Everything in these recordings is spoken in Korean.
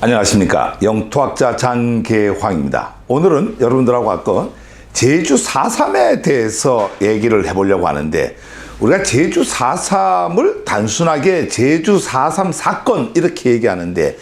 안녕하십니까. 영토학자 장계황입니다. 오늘은 여러분들하고 아까 제주 4.3에 대해서 얘기를 해보려고 하는데, 우리가 제주 4.3을 단순하게 제주 4.3 사건 이렇게 얘기하는데,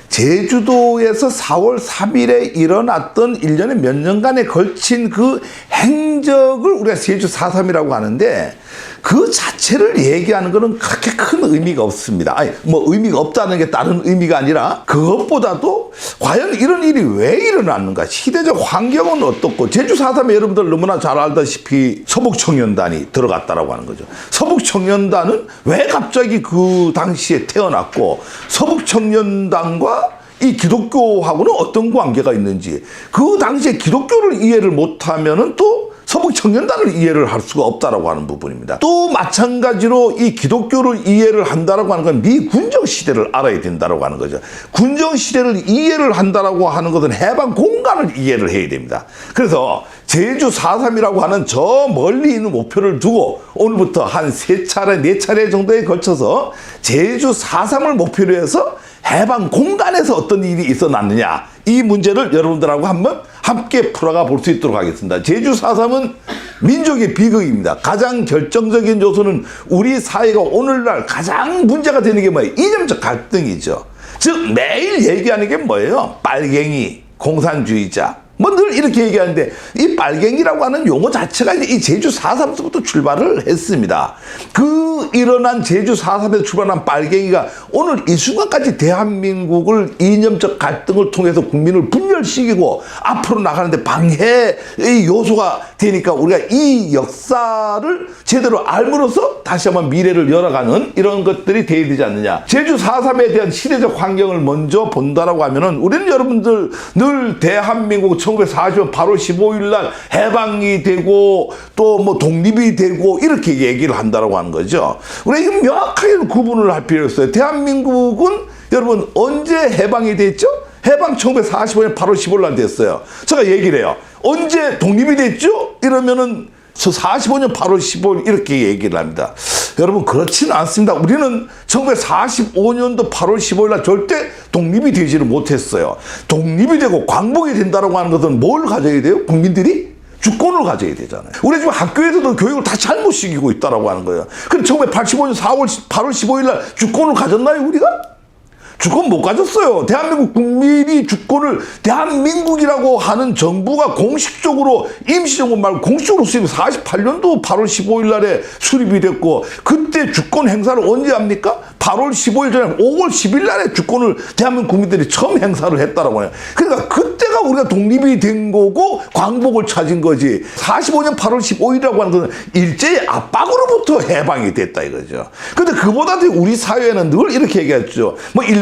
제주도에서 4월 3일에 일어났던 1년에 몇 년간에 걸친 그 행적을 우리가 제주 4.3이라고 하는데, 그 자체를 얘기하는 것은 그렇게 큰 의미가 없습니다. 아니, 의미가 없다는 게 다른 의미가 아니라, 그것보다도 과연 이런 일이 왜 일어났는가, 시대적 환경은 어떻고, 제주 4.3에 여러분들 너무나 잘 알다시피 서북청년단이 들어갔다라고 하는 거죠. 서북청년단은 왜 갑자기 그 당시에 태어났고, 서북청년단과 이 기독교하고는 어떤 관계가 있는지, 그 당시에 기독교를 이해를 못하면은 또 서북청년단을 이해를 할 수가 없다라고 하는 부분입니다. 또 마찬가지로 이 기독교를 이해를 한다라고 하는 건 미군정 시대를 알아야 된다라고 하는 거죠. 군정 시대를 이해를 한다라고 하는 것은 해방 공간을 이해를 해야 됩니다. 그래서 제주 4.3이라고 하는 저 멀리 있는 목표를 두고 오늘부터 한 3차례, 4차례 정도에 걸쳐서 제주 4.3을 목표로 해서 해방 공간에서 어떤 일이 있어났느냐, 이 문제를 여러분들하고 한번 함께 풀어가 볼 수 있도록 하겠습니다. 제주 4.3은 민족의 비극입니다. 가장 결정적인 요소는 우리 사회가 오늘날 가장 문제가 되는 게 뭐예요? 이념적 갈등이죠. 즉 매일 얘기하는 게 뭐예요? 빨갱이, 공산주의자, 늘 이렇게 얘기하는데, 이 빨갱이라고 하는 용어 자체가 이 제주 4.3부터 출발을 했습니다. 그 일어난 제주 4.3에서 출발한 빨갱이가 오늘 이 순간까지 대한민국을 이념적 갈등을 통해서 국민을 분열시키고 앞으로 나가는데 방해의 요소가 되니까, 우리가 이 역사를 제대로 알므로써 다시 한번 미래를 열어가는 이런 것들이 돼야 되지 않느냐. 제주 4.3에 대한 시대적 환경을 먼저 본다라고 하면은, 우리는 여러분들 늘 대한민국 1940년 8월 15일 날 해방이 되고 또 독립이 되고 이렇게 얘기를 한다라고 하는 거죠. 우리가 이거 명확하게 구분을 할 필요가 있어요. 대한민국은 여러분 언제 해방이 됐죠? 해방 1945년 8월 15일 날 됐어요. 제가 얘기를 해요. 언제 독립이 됐죠? 이러면은 45년 8월 15일 이렇게 얘기를 합니다. 여러분 그렇지는 않습니다. 우리는 1945년도 8월 15일 날 절대 독립이 되지를 못했어요. 독립이 되고 광복이 된다라고 하는 것은 뭘 가져야 돼요? 국민들이 주권을 가져야 되잖아요. 우리 지금 학교에서도 교육을 다 잘못 시키고 있다라고 하는 거예요. 그럼 1985년 8월 15일 날 주권을 가졌나요, 우리가? 주권 못 가졌어요. 대한민국 국민이 주권을, 대한민국이라고 하는 정부가 공식적으로, 임시정부 말고 공식적으로 수립, 48년도 8월 15일 날에 수립이 됐고, 그때 주권 행사를 언제 합니까? 8월 15일 전에 5월 10일 날에 주권을 대한민국 국민들이 처음 행사를 했다라고 해요. 그러니까 그때가 우리가 독립이 된 거고 광복을 찾은 거지, 45년 8월 15일이라고 하는 것은 일제의 압박으로부터 해방이 됐다 이거죠. 근데 그보다도 우리 사회는 늘 이렇게 얘기했죠.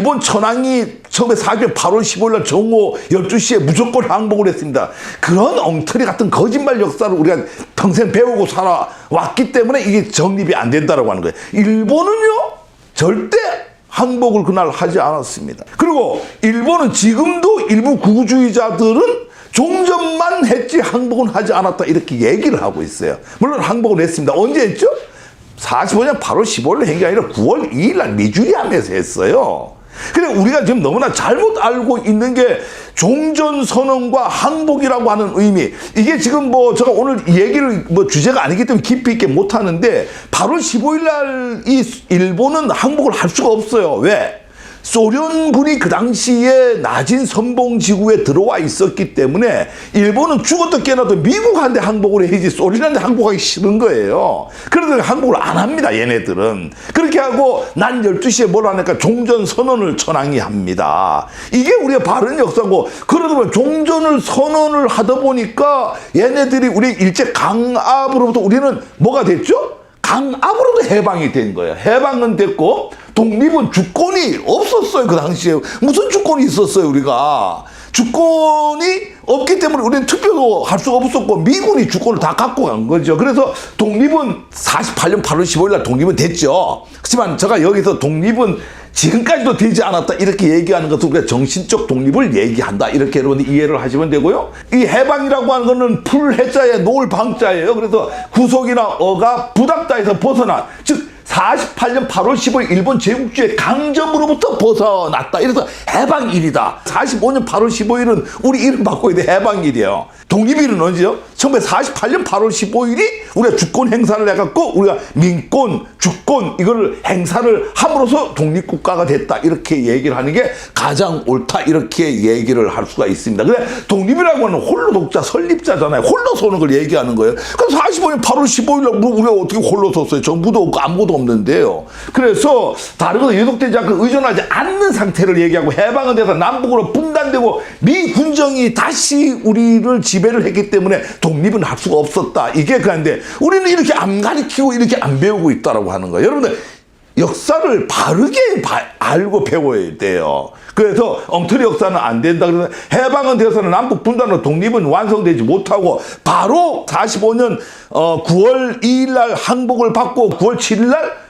일본 천황이 1940년 8월 15일 날 정오 12시에 무조건 항복을 했습니다. 그런 엉터리 같은 거짓말 역사를 우리가 평생 배우고 살아왔기 때문에 이게 정립이 안 된다라고 하는 거예요. 일본은요, 절대 항복을 그날 하지 않았습니다. 그리고 일본은 지금도 일부 구구주의자들은 종전만 했지 항복은 하지 않았다 이렇게 얘기를 하고 있어요. 물론 항복을 했습니다. 언제 했죠? 45년 8월 15일 한 게 아니라 9월 2일 날 미주리함에서 했어요. 근데 우리가 지금 너무나 잘못 알고 있는 게 종전선언과 항복이라고 하는 의미, 이게 지금 제가 오늘 이 얘기를 주제가 아니기 때문에 깊이 있게 못하는데, 8월 15일 날 이 일본은 항복을 할 수가 없어요. 왜? 소련군이 그 당시에 나진 선봉지구에 들어와 있었기 때문에 일본은 죽었다 깨어나도 미국한테 항복을 해야지 소련한테 항복하기 싫은 거예요. 그래서 항복을 안 합니다, 얘네들은. 그렇게 하고 난 12시에 뭘 하니까 종전선언을 천황이 합니다. 이게 우리의 바른 역사고, 그러다 보면 종전을 선언을 하다 보니까 얘네들이 우리 일제 강압으로부터 우리는 뭐가 됐죠? 강압으로도 해방이 된 거예요. 해방은 됐고, 독립은 주권이 없었어요. 그 당시에 무슨 주권이 있었어요? 우리가 주권이 없기 때문에 우리는 투표도 할 수가 없었고, 미군이 주권을 다 갖고 간 거죠. 그래서 독립은 48년 8월 15일 날 독립은 됐죠. 하지만 제가 여기서 독립은 지금까지도 되지 않았다 이렇게 얘기하는 것은 우리가 정신적 독립을 얘기한다 이렇게 여러분들 이해를 하시면 되고요. 이 해방이라고 하는 거는 풀해자에 놓을 방자예요. 그래서 구속이나 어가 부닥다에서 벗어난, 즉 48년 8월 15일 일본 제국주의 강점으로부터 벗어났다. 이래서 해방일이다. 45년 8월 15일은 우리 이름 바꿔야 돼. 해방일이에요. 독립일은 언제요? 1948년 8월 15일이 우리가 주권 행사를 해갖고 우리가 민권, 주권 이거를 행사를 함으로써 독립국가가 됐다. 이렇게 얘기를 하는 게 가장 옳다. 이렇게 얘기를 할 수가 있습니다. 근데 독립이라고 하는 홀로 독자, 설립자잖아요. 홀로 서는 걸 얘기하는 거예요. 그래서 45년 8월 15일 날 우리가 어떻게 홀로 섰어요? 정부도 없고 아무것도 없는데요. 그래서 다른 것도 예속되지 않고 의존하지 않는 상태를 얘기하고 해방은 돼서 남북으로 분단되고 미 군정이 다시 우리를 지배를 했기 때문에 독립은 할 수가 없었다. 이게 그런데 우리는 이렇게 안 가르치고 이렇게 안 배우고 있다라고 하는 거예요. 여러분들 역사를 바르게 알고 배워야 돼요. 그래서 엉터리 역사는 안 된다. 그래서 해방은 되어서는 남북 분단으로 독립은 완성되지 못하고 바로 45년 9월 2일 날 항복을 받고 9월 7일 날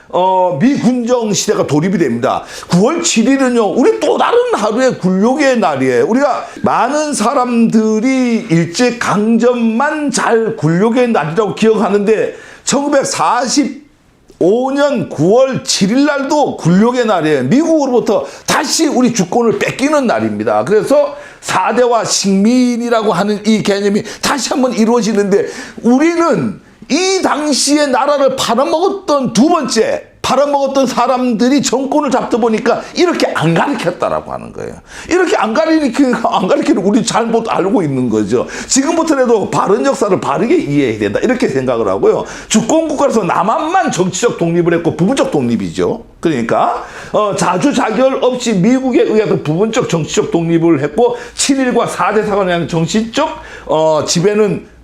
미군정 시대가 돌입이 됩니다. 9월 7일은요, 우리 또 다른 하루의 굴욕의 날이에요. 우리가 많은 사람들이 일제강점만 잘 굴욕의 날이라고 기억하는데 1945년 9월 7일 날도 굴욕의 날이에요. 미국으로부터 다시 우리 주권을 뺏기는 날입니다. 그래서 4대와 식민이라고 하는 이 개념이 다시 한번 이루어지는데 우리는 이 당시에 나라를 팔아먹었던 두 번째 팔아먹었던 사람들이 정권을 잡다 보니까 이렇게 안 가르쳤다라고 하는 거예요. 이렇게 안 가르치는 우리 잘못 알고 있는 거죠. 지금부터라도 바른 역사를 바르게 이해해야 된다. 이렇게 생각을 하고요. 주권국가로서 남한만 정치적 독립을 했고 부분적 독립이죠. 그러니까 자주자결 없이 미국에 의해서 부분적 정치적 독립을 했고 7.1과 4대 사관에 의한 정치적 지배는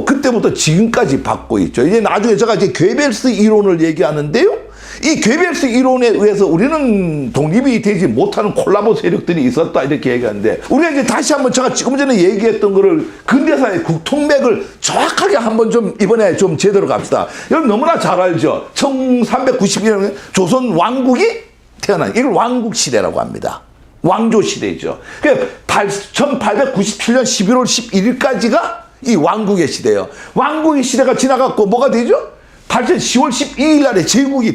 그때부터 지금까지 받고 있죠. 이제 나중에 제가 이제 괴벨스 이론을 얘기하는데요. 이 괴벨스 이론에 의해서 우리는 독립이 되지 못하는 콜라보 세력들이 있었다. 이렇게 얘기하는데 우리가 이제 다시 한번 제가 조금 전에 얘기했던 거를 근대사의 국통맥을 정확하게 한번 좀 이번에 좀 제대로 갑시다. 여러분 너무나 잘 알죠. 1392년에 조선 왕국이 태어난 이걸 왕국시대라고 합니다. 왕조시대죠. 1897년 11월 11일까지가 이 왕국의 시대예요. 왕국의 시대가 지나갔고 뭐가 되죠? 8년 10월 12일 날에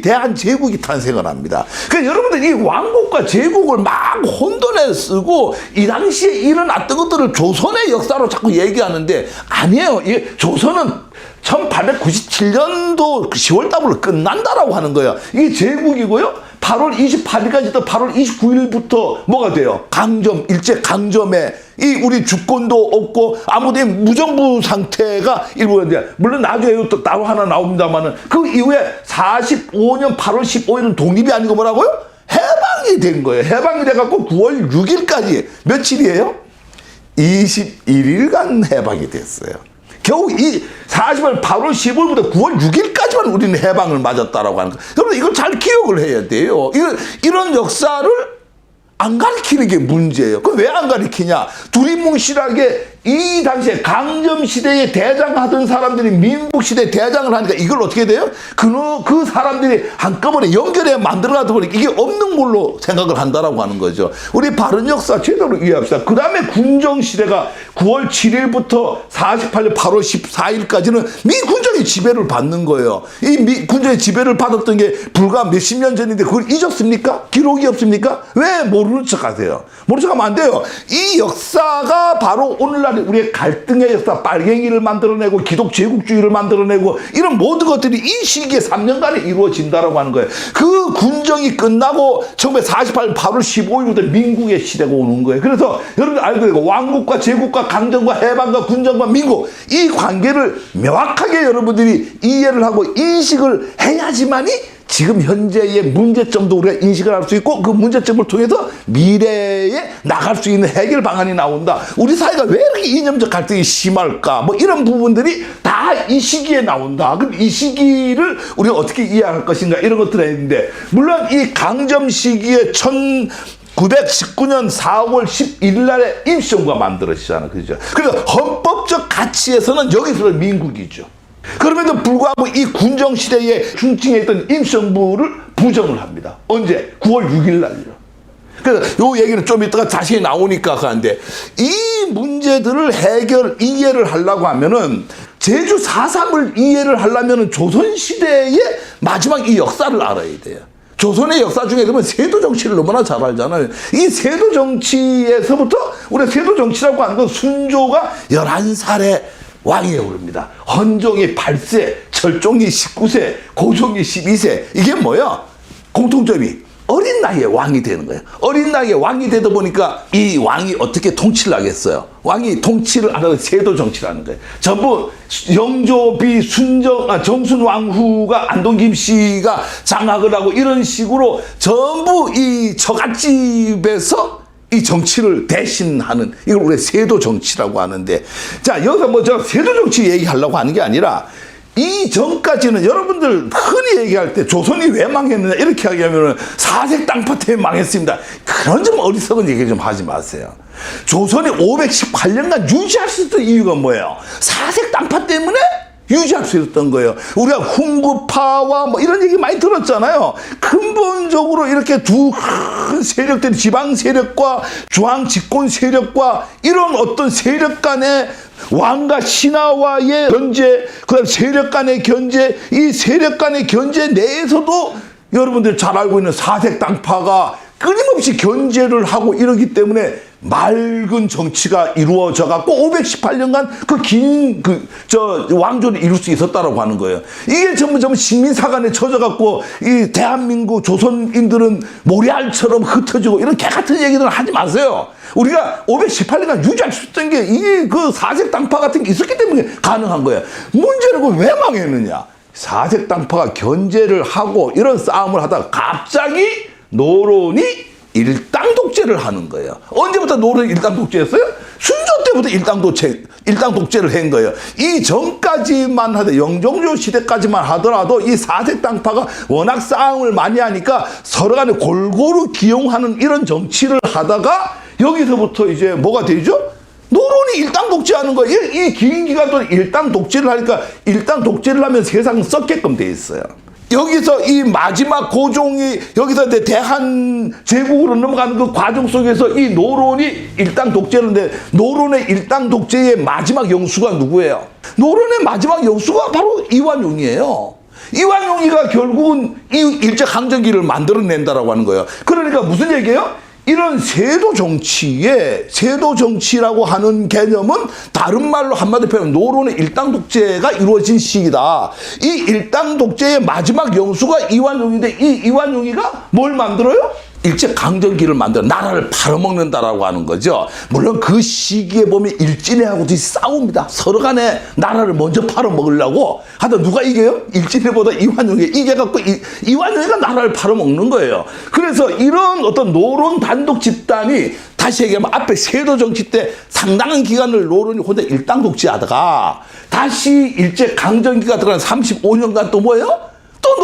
대한제국이 탄생을 합니다. 그러니까 여러분들 이 왕국과 제국을 막 혼돈에 쓰고 이 당시에 일어났던 것들을 조선의 역사로 자꾸 얘기하는데 아니에요. 이 조선은 1897년도 10월 달로 끝난다라고 하는 거예요. 이게 제국이고요. 8월 28일까지 또 8월 29일부터 뭐가 돼요? 일제 강점에 이 우리 주권도 없고 아무도 무정부 상태가 일부였는데 물론 나중에 또 따로 하나 나옵니다만은 그 이후에 45년 8월 15일은 독립이 아니고 뭐라고요? 해방이 된 거예요. 해방이 돼갖고 9월 6일까지 며칠이에요? 21일간 해방이 됐어요. 겨우 이 40월 8월 15일부터 9월 6일까지만 우리는 해방을 맞았다라고 하는 거예요. 여러분 이걸 잘 기억을 해야 돼요. 이런 역사를 안 가르치는 게 문제예요. 그럼 왜 안 가르치냐? 두리뭉실하게 이 당시에 강점시대에 대장하던 사람들이 민국시대에 대장을 하니까 이걸 어떻게 돼요? 그 사람들이 한꺼번에 연결해 만들어가다 보니까 이게 없는 걸로 생각을 한다라고 하는 거죠. 우리 바른 역사 제대로 이해합시다. 그 다음에 군정시대가 9월 7일부터 48년 8월 14일까지는 미군정이 지배를 받는 거예요. 이 미군정의 지배를 받았던 게 불과 몇십 년 전인데 그걸 잊었습니까? 기록이 없습니까? 왜 모르는 척 하세요? 모르는 척 하면 안 돼요. 이 역사가 바로 오늘날 우리의 갈등의 역사, 빨갱이를 만들어내고 기독제국주의를 만들어내고 이런 모든 것들이 이 시기에 3년간에 이루어진다라고 하는 거예요. 그 군정이 끝나고 1948년 8월 15일부터 민국의 시대가 오는 거예요. 그래서 여러분들 알고 있고 왕국과 제국과 강정과 해방과 군정과 민국 이 관계를 명확하게 여러분들이 이해를 하고 인식을 해야지만이 지금 현재의 문제점도 우리가 인식을 할 수 있고 그 문제점을 통해서 미래에 나갈 수 있는 해결 방안이 나온다. 우리 사회가 왜 이렇게 이념적 갈등이 심할까? 뭐 이런 부분들이 다 이 시기에 나온다. 그럼 이 시기를 우리가 어떻게 이해할 것인가 이런 것들이 있는데 물론 이 강점 시기에 1919년 4월 11일 날에 임시정부가 만들어지잖아. 그죠? 그래서 헌법적 가치에서는 여기서는 민국이죠. 그럼에도 불구하고 이 군정시대에 중층에 있던 임시정부를 부정을 합니다. 언제? 9월 6일 날요. 그래서 요 얘기는 좀 이따가 자세히 나오니까 하는데 이 문제들을 이해를 하려고 하면은 제주 4.3을 이해를 하려면 조선시대의 마지막 이 역사를 알아야 돼요. 조선의 역사 중에 그러면 세도 정치를 너무나 잘 알잖아요. 이 세도 정치에서부터 우리가 세도 정치라고 하는 건 순조가 11살에 왕위에 오릅니다. 헌종이 8세, 철종이 19세, 고종이 12세. 이게 뭐야? 공통점이 어린 나이에 왕이 되는 거예요. 어린 나이에 왕이 되다 보니까 이 왕이 어떻게 통치를 하겠어요? 왕이 통치를 하는 세도 정치를 하는 거예요. 전부 영조비 정순 왕후가 안동 김씨가 장악을 하고 이런 식으로 전부 이 처갓집에서 이 정치를 대신하는 이걸 우리가 세도 정치라고 하는데, 자 여기서 뭐 제가 세도 정치 얘기하려고 하는 게 아니라 이 전까지는 여러분들 흔히 얘기할 때 조선이 왜 망했느냐 이렇게 하면 사색 땅파 때문에 망했습니다. 그런 좀 어리석은 얘기 좀 하지 마세요. 조선이 518년간 유지할 수 있었던 이유가 뭐예요? 사색 땅파 때문에 유지할 수 있었던 거예요. 우리가 훈구파와 뭐 이런 얘기 많이 들었잖아요. 근본적으로 이렇게 두 큰 세력들이 지방 세력과 중앙 집권 세력과 이런 어떤 세력 간의 왕과 신하와의 견제, 그다음 세력 간의 견제, 이 세력 간의 견제 내에서도 여러분들 잘 알고 있는 사색 당파가 끊임없이 견제를 하고 이러기 때문에 맑은 정치가 이루어져 갖고 518년간 왕조를 이룰 수 있었다라고 하는 거예요. 이게 전부 식민사관에 젖어 갖고 이 대한민국 조선인들은 모래알처럼 흩어지고 이런 개 같은 얘기들은 하지 마세요. 우리가 518년간 유지할 수 있었던 게 이게 그 사색 당파 같은 게 있었기 때문에 가능한 거예요. 문제는 그 왜 망했느냐? 사색 당파가 견제를 하고 이런 싸움을 하다가 갑자기 노론이 일당 독재를 하는 거예요. 언제부터 노론이 일당 독재였어요? 순조 때부터 일당 독재를 한 거예요. 이 전까지만 하더 영종조 시대까지만 하더라도 이 사색 당파가 워낙 싸움을 많이 하니까 서로 간에 골고루 기용하는 이런 정치를 하다가 여기서부터 이제 뭐가 되죠? 노론이 일당 독재하는 거예요. 이 긴 기간 동안 일당 독재를 하니까 일당 독재를 하면 세상은 썩게끔 돼 있어요. 여기서 이 마지막 고종이 여기서 대한 제국으로 넘어가는 그 과정 속에서 이 노론이 일당 독재인데 노론의 일당 독재의 마지막 영수가 누구예요? 노론의 마지막 영수가 바로 이완용이에요. 이완용이가 결국은 이 일제강점기를 만들어낸다라고 하는 거예요. 그러니까 무슨 얘기예요? 이런 세도 정치라고 하는 개념은 다른 말로 한마디로 표현하면 노론의 일당 독재가 이루어진 시기다. 이 일당 독재의 마지막 영수가 이완용인데 이 이완용이가 뭘 만들어요? 일제강점기를 만들어 나라를 팔아먹는다라고 하는 거죠. 물론 그 시기에 보면 일진회하고도 싸웁니다. 서로 간에 나라를 먼저 팔아먹으려고 하다 누가 이겨요? 일진회보다 이완용이 이겨갖고 이완용이가 나라를 팔아먹는 거예요. 그래서 이런 어떤 노론 단독 집단이 다시 얘기하면 앞에 세도 정치 때 상당한 기간을 노론이 혼자 일당 독재하다가 다시 일제강점기가 들어간 35년간 또 뭐예요? 또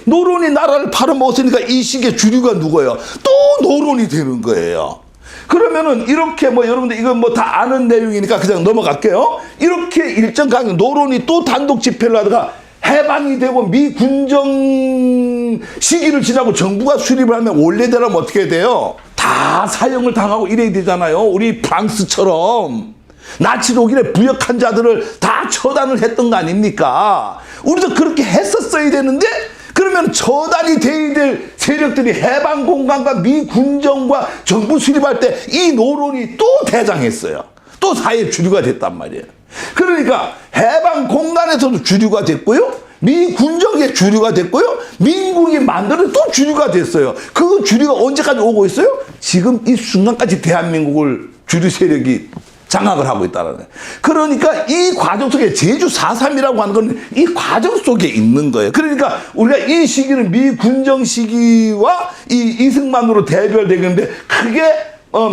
노론이 나라를 팔아먹었으니까 이 시기에 주류가 누구예요? 또 노론이 되는 거예요. 그러면은 이렇게 뭐 여러분들 이건 뭐 다 아는 내용이니까 그냥 넘어갈게요. 이렇게 일정 강경 노론이 또 단독 집회를 하다가 해방이 되고 미군정 시기를 지나고 정부가 수립을 하면 원래대로면 어떻게 돼요? 다 사형을 당하고 이래야 되잖아요. 우리 프랑스처럼. 나치 독일의 부역한 자들을 다 처단을 했던 거 아닙니까? 우리도 그렇게 했었어야 되는데 그러면 처단이 돼야 될 세력들이 해방공간과 미군정과 정부 수립할 때 이 노론이 또 대장했어요. 또 사회 주류가 됐단 말이에요. 그러니까 해방공간에서도 주류가 됐고요. 미군정의 주류가 됐고요. 민국이 만드는 또 주류가 됐어요. 그 주류가 언제까지 오고 있어요? 지금 이 순간까지 대한민국을 주류 세력이 장악을 하고 있다는 거예요. 그러니까 이 과정 속에 제주 4.3이라고 하는 건 이 과정 속에 있는 거예요. 그러니까 우리가 이 시기는 미군정 시기와 이 이승만으로 대별되는데 크게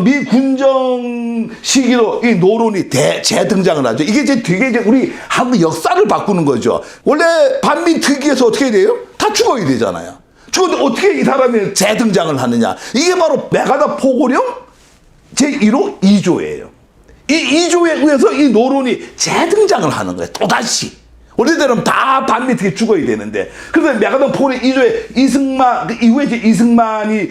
미군정 시기로 이 노론이 재등장을 하죠. 이게 되게 우리 한국 역사를 바꾸는 거죠. 원래 반민특위에서 어떻게 돼요? 다 죽어야 되잖아요. 죽었는데 어떻게 이 사람이 재등장을 하느냐. 이게 바로 메가다 포고령 제1호 2조예요. 이 2조에 의해서 이 노론이 재등장을 하는 거예요. 또다시. 원래대로 다 반미특에 죽어야 되는데. 그래서 메가던 포리 2조에 이승만, 그 이후에 이제 이승만이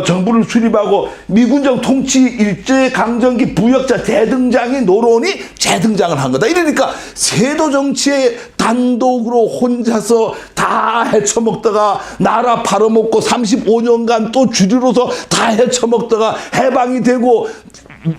정부를 수립하고 미군정 통치 일제 강점기 부역자 대등장이 노론이 재등장을 한 거다. 이러니까 세도 정치에 단독으로 혼자서 다 헤쳐먹다가 나라 팔아먹고 35년간 또 주류로서 다 헤쳐먹다가 해방이 되고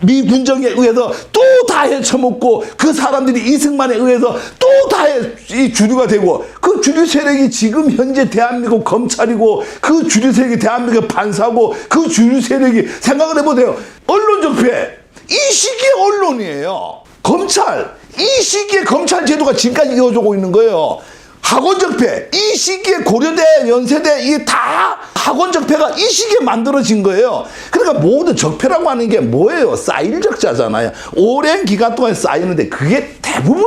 미군정에 의해서 또 다 헤쳐먹고 그 사람들이 이승만에 의해서 또 다 이 주류가 되고 그 주류 세력이 지금 현재 대한민국 검찰이고 그 주류 세력이 대한민국 판사고 그 주류 세력이 생각을 해보세요. 언론 적폐 이 시기에 언론이에요. 검찰 이 시기에 검찰 제도가 지금까지 이어지고 있는 거예요. 학원 적폐 이 시기에 고려대 연세대 이게 다 학원 적폐가 이 시기에 만들어진 거예요. 그러니까 모든 적폐라고 하는 게 뭐예요? 쌓일 적자잖아요. 오랜 기간 동안 쌓이는데 그게 대부분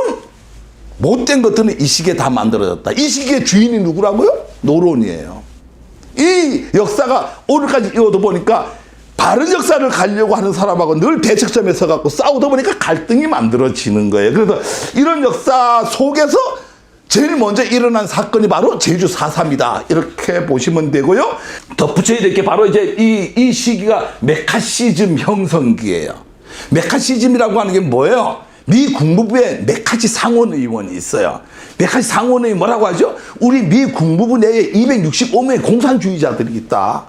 못된 것들은 이 시기에 다 만들어졌다. 이 시기의 주인이 누구라고요? 노론이에요. 이 역사가 오늘까지 이어도 보니까 바른 역사를 가려고 하는 사람하고 늘 대척점에 서갖고 싸우다 보니까 갈등이 만들어지는 거예요. 그래서 이런 역사 속에서 제일 먼저 일어난 사건이 바로 제주 4.3이다. 이렇게 보시면 되고요. 덧붙여야 될 게 바로 이제 이 시기가 메카시즘 형성기예요. 메카시즘이라고 하는 게 뭐예요? 미 국무부에 메카시 상원의원이 있어요. 메카시 상원의원이 뭐라고 하죠? 우리 미 국무부 내에 265명의 공산주의자들이 있다.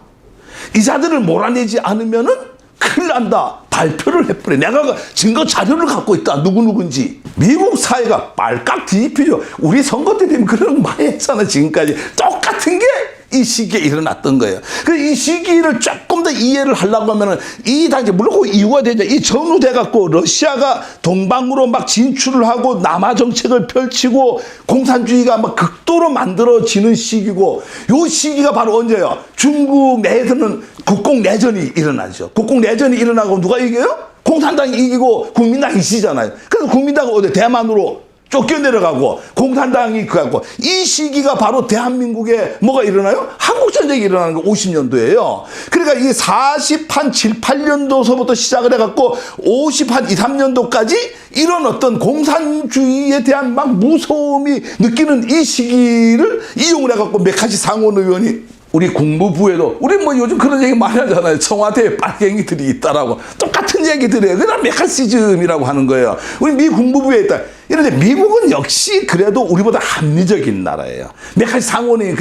이 자들을 몰아내지 않으면은 큰일 난다. 발표를 해버려. 내가 증거 자료를 갖고 있다. 누구누군지. 미국 사회가 빨깍 뒤집히죠. 우리 선거 때 되면 그런 거 많이 했잖아. 지금까지. 똑같은 게 이 시기에 일어났던 거예요. 이 시기를 조금 더 이해를 하려고 하면은 이 당시 물론 그 이유가 되죠. 이 전후돼 갖고 러시아가 동방으로 막 진출을 하고 남하 정책을 펼치고 공산주의가 막 극도로 만들어지는 시기고 요 시기가 바로 언제예요? 중국 내에서는 국공내전이 일어나죠. 국공내전이 일어나고 누가 이겨요? 공산당이 이기고 국민당이 지잖아요. 그래서 국민당은 어디 대만으로 쫓겨내려가고 공산당이 그래갖고 이 시기가 바로 대한민국에 뭐가 일어나요? 한국전쟁이 일어나는 거 50년도예요. 그러니까 이 40한 7, 8년도서부터 시작을 해갖고 50한 2, 3년도까지 이런 어떤 공산주의에 대한 막 무서움이 느끼는 이 시기를 이용을 해갖고 메카시 상원의원이 우리 국무부에도 우리 뭐 요즘 그런 얘기 많이 하잖아요. 청와대에 빨갱이들이 있다라고 똑같은 얘기들이에요. 그냥 메카시즘이라고 하는 거예요. 우리 미 국무부에 있다. 이런데 미국은 역시 그래도 우리보다 합리적인 나라예요. 메카시 상원이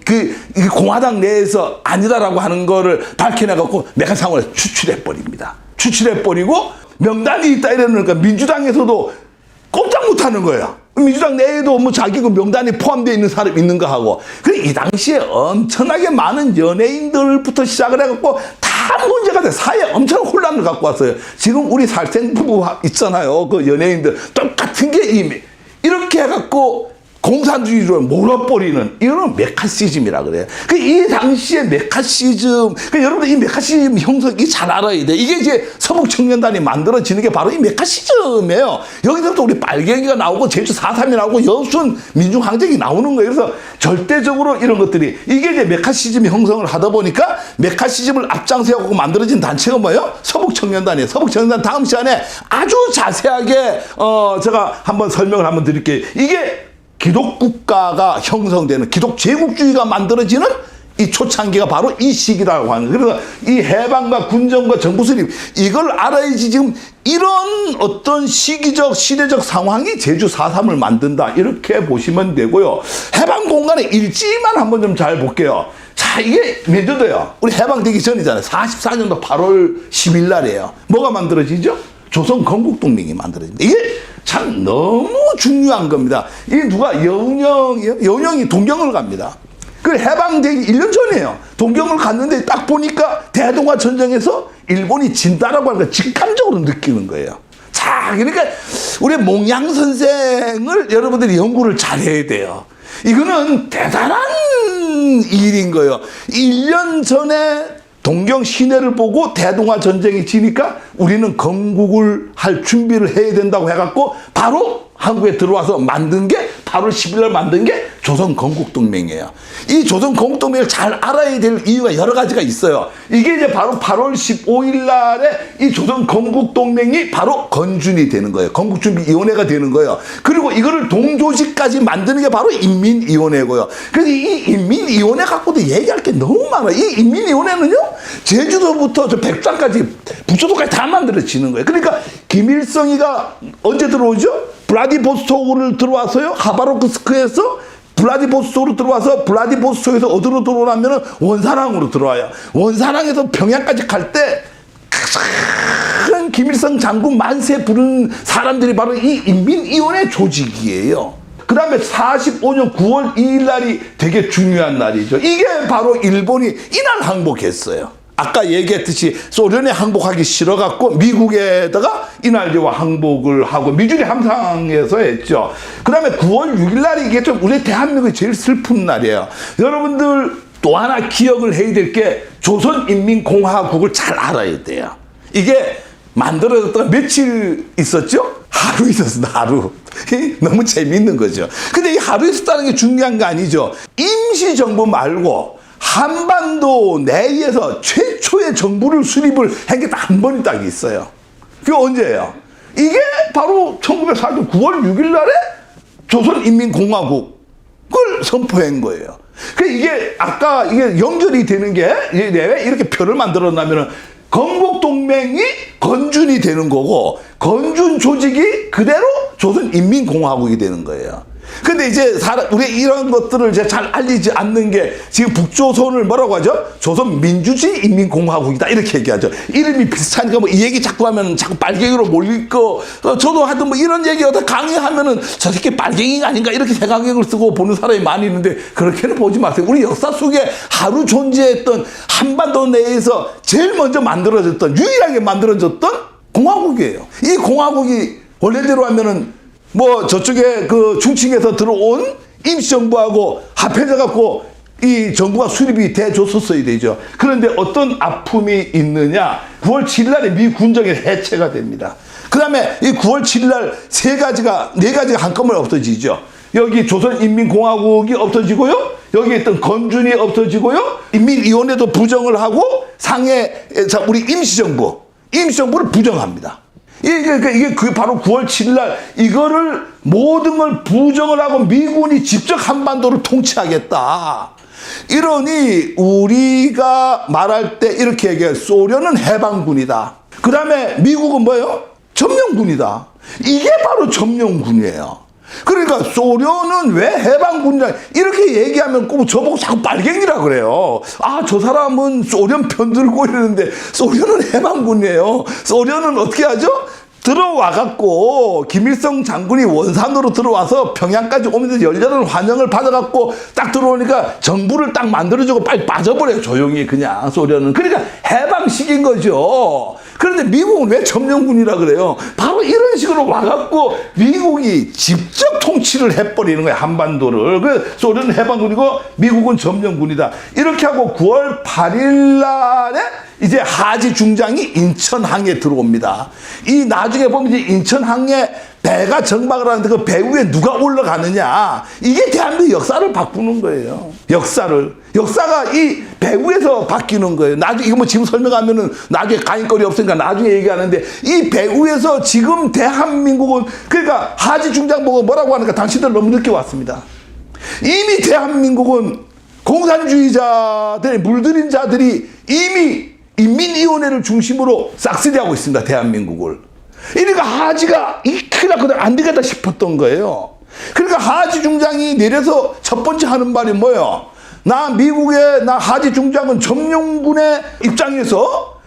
그 공화당 내에서 아니다라고 하는 거를 밝혀내갖고 메카시 상원을 추출해버립니다. 추출해버리고 명단이 있다 이러니까 민주당에서도 꼼짝 못하는 거예요. 민주당 내에도 뭐 자기 그 명단에 포함되어 있는 사람이 있는가 하고. 이 당시에 엄청나게 많은 연예인들부터 시작을 해갖고 다 문제가 돼. 사회에 엄청난 혼란을 갖고 왔어요. 지금 우리 살생부부 있잖아요. 그 연예인들. 똑같은 게 이렇게 해갖고 공산주의로 몰아버리는 이거는 메카시즘이라 그래요. 이 당시에 메카시즘, 여러분들 이 메카시즘 형성이 잘 알아야 돼. 이게 이제 서북청년단이 만들어지는 게 바로 이 메카시즘이에요. 여기서부터 우리 빨갱이가 나오고 제주 4.3이 나오고 여순 민중항쟁이 나오는 거예요. 그래서 절대적으로 이런 것들이 이게 이제 메카시즘 형성을 하다 보니까 메카시즘을 앞장세우고 만들어진 단체가 뭐예요? 서북청년단이에요. 서북청년단 다음 시간에 아주 자세하게 제가 한번 설명을 한번 드릴게요. 이게 기독국가가 형성되는 기독제국주의가 만들어지는 이 초창기가 바로 이 시기라고 하는 거예요. 그래서 이 해방과 군정과 정부 수립 이걸 알아야지 지금 이런 어떤 시기적 시대적 상황이 제주 4.3을 만든다 이렇게 보시면 되고요. 해방 공간의 일지만 한번 좀 잘 볼게요. 자, 이게 몇 년도예요? 우리 해방되기 전이잖아요. 44년도 8월 10일 날이에요. 뭐가 만들어지죠? 조선 건국동맹이 만들어집니다. 이게 참 너무 중요한 겁니다. 이게 누가 여운형이요? 여운형이 동경을 갑니다. 그 해방되기 1년 전이에요. 동경을 갔는데 딱 보니까 대동아 전쟁에서 일본이 진다라고 하는 걸 직감적으로 느끼는 거예요. 자, 그러니까 우리 몽양 선생을 여러분들이 연구를 잘해야 돼요. 이거는 대단한 일인 거예요. 1년 전에 동경 시내를 보고 대동아 전쟁이 지니까 우리는 건국을 할 준비를 해야 된다고 해갖고 바로 한국에 들어와서 만든 게 8월 10일 날 만든 게 조선 건국동맹이에요. 이 조선 건국동맹을 잘 알아야 될 이유가 여러 가지가 있어요. 이게 이제 바로 8월 15일 날에 이 조선 건국동맹이 바로 건준이 되는 거예요. 건국준비위원회가 되는 거예요. 그리고 이거를 동조직까지 만드는 게 바로 인민위원회고요. 그래서 이 인민위원회 갖고도 얘기할 게 너무 많아요. 이 인민위원회는요, 제주도부터 저 백두산까지 북조도까지 다 만들어지는 거예요. 그러니까 김일성이가 언제 들어오죠? 블라디보스토크를 들어와서요, 하바롭스크에서 블라디보스토크로 들어와서 블라디보스토크에서 어디로 들어오냐면 원산항으로 들어와요. 원산항에서 평양까지 갈 때 큰 김일성 장군 만세 부른 사람들이 바로 이 인민위원회 조직이에요. 그 다음에 45년 9월 2일 날이 되게 중요한 날이죠. 이게 바로 일본이 이날 항복했어요. 아까 얘기했듯이 소련에 항복하기 싫어갖고 미국에다가 이날제와 항복을 하고 미주리 함상에서 했죠. 그 다음에 9월 6일 날이 이게 좀 우리 대한민국의 제일 슬픈 날이에요. 여러분들 또 하나 기억을 해야 될 게 조선인민공화국을 잘 알아야 돼요. 이게 만들어졌던 며칠 있었죠? 하루 있었어, 하루. 너무 재밌는 거죠. 근데 이 하루 있었다는 게 중요한 거 아니죠. 임시정부 말고 한반도 내에서 최초의 정부를 수립을 한 게 딱 한 번이 딱 있어요. 그게 언제예요? 이게 바로 1904년 9월 6일 날에 조선인민공화국을 선포한 거예요. 그 이게 아까 이게 연결이 되는 게 왜 이렇게 표를 만들었냐면은 건국동맹이 건준이 되는 거고 건준 조직이 그대로 조선인민공화국이 되는 거예요. 근데 이제 우리 이런 것들을 이제 잘 알리지 않는 게 지금 북조선을 뭐라고 하죠? 조선민주주의 인민공화국이다 이렇게 얘기하죠. 이름이 비슷하니까 뭐 이 얘기 자꾸 하면 자꾸 빨갱이로 몰릴 거. 저도 하여튼 뭐 이런 얘기 어디 강의하면은 저 새끼 빨갱이가 아닌가 이렇게 색안경을 쓰고 보는 사람이 많이 있는데 그렇게는 보지 마세요. 우리 역사 속에 하루 존재했던 한반도 내에서 제일 먼저 만들어졌던 유일하게 만들어졌던 공화국이에요. 이 공화국이 원래대로 하면은 뭐 저쪽에 그 중층에서 들어온 임시정부하고 합해져 갖고 이 정부가 수립이 돼줬었어야 되죠. 그런데 어떤 아픔이 있느냐? 9월 7일 날에 미 군정이 해체가 됩니다. 그 다음에 이 9월 7일 날 네 가지가 한꺼번에 없어지죠. 여기 조선인민공화국이 없어지고요. 여기 있던 건준이 없어지고요. 인민위원회도 부정을 하고 상해 우리 임시정부를 부정합니다. 이게 바로 9월 7일 날 이거를 모든 걸 부정을 하고 미군이 직접 한반도를 통치하겠다. 이러니 우리가 말할 때 이렇게 얘기해요. 소련은 해방군이다. 그 다음에 미국은 뭐예요? 점령군이다. 이게 바로 점령군이에요. 그러니까 소련은 왜 해방군이냐 이렇게 얘기하면 꼭 저보고 자꾸 빨갱이라 그래요. 아, 저 사람은 소련 편들고 이러는데 소련은 해방군이에요. 소련은 어떻게 하죠? 들어와갖고 김일성 장군이 원산으로 들어와서 평양까지 오면서 열렬한 환영을 받아갖고 딱 들어오니까 정부를 딱 만들어주고 빨리 빠져버려요. 조용히 그냥 소련은. 그러니까 해방시킨 거죠. 그런데 미국은 왜 점령군이라 그래요? 바로 이런 식으로 와갖고 미국이 직접 통치를 해버리는 거예요. 한반도를. 그래서 소련은 해방군이고 미국은 점령군이다. 이렇게 하고 9월 8일 날에 이제 하지 중장이 인천항에 들어옵니다. 이 나중에 보면 이제 인천항에 배가 정박을 하는데 그 배 위에 누가 올라가느냐. 이게 대한민국 역사를 바꾸는 거예요. 역사가 이 배 위에서 바뀌는 거예요. 나중에 이거 뭐 지금 설명하면은 나중에 가인거리 없으니까 나중에 얘기하는데 이 배 위에서 지금 대한민국은 그러니까 하지 중장 보고 뭐라고 하니까 당신들 너무 늦게 왔습니다. 이미 대한민국은 공산주의자들 물들인 자들이 이미 인민위원회를 중심으로 싹쓸이하고 있습니다. 대한민국을. 그러니까 하지가 이 큰일 났거든 안 되겠다 싶었던 거예요. 그러니까 하지 중장이 내려서 첫 번째 하는 말이 뭐예요? 나 하지 중장은 점령군의 입장에서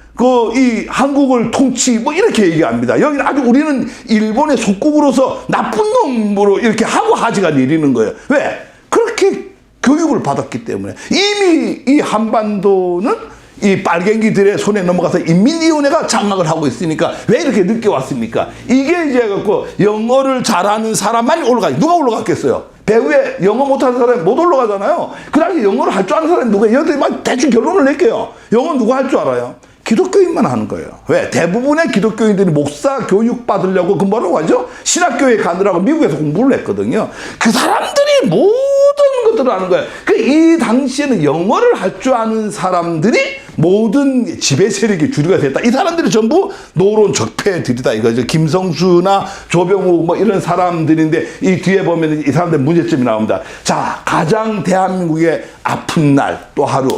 이 한국을 통치 뭐 이렇게 얘기합니다. 여기는 아주 우리는 일본의 속국으로서 나쁜 놈으로 이렇게 하고 하지가 내리는 거예요. 왜? 그렇게 교육을 받았기 때문에. 이미 이 한반도는 이 빨갱이들의 손에 넘어가서 인민위원회가 장악을 하고 있으니까 왜 이렇게 늦게 왔습니까? 이게 이제 갖고 영어를 잘하는 사람만 올라가요. 누가 올라갔겠어요? 배 위에 영어 못하는 사람이 못 올라가잖아요. 그 당시 영어를 할 줄 아는 사람이 누구예요? 여기서 막 대충 결론을 낼게요. 영어 누가 할 줄 알아요? 기독교인만 하는 거예요. 왜? 대부분의 기독교인들이 목사 교육 받으려고 그 뭐라고 하죠? 신학교에 가느라고 미국에서 공부를 했거든요. 그 사람들이 모든 것들을 아는 거예요. 이 당시에는 영어를 할 줄 아는 사람들이 모든 지배 세력의 주류가 됐다. 이 사람들이 전부 노론 적폐들이다 이거죠. 김성수나 조병욱 뭐 이런 사람들인데 이 뒤에 보면 이 사람들 문제점이 나옵니다. 자, 가장 대한민국의 아픈 날 또 하루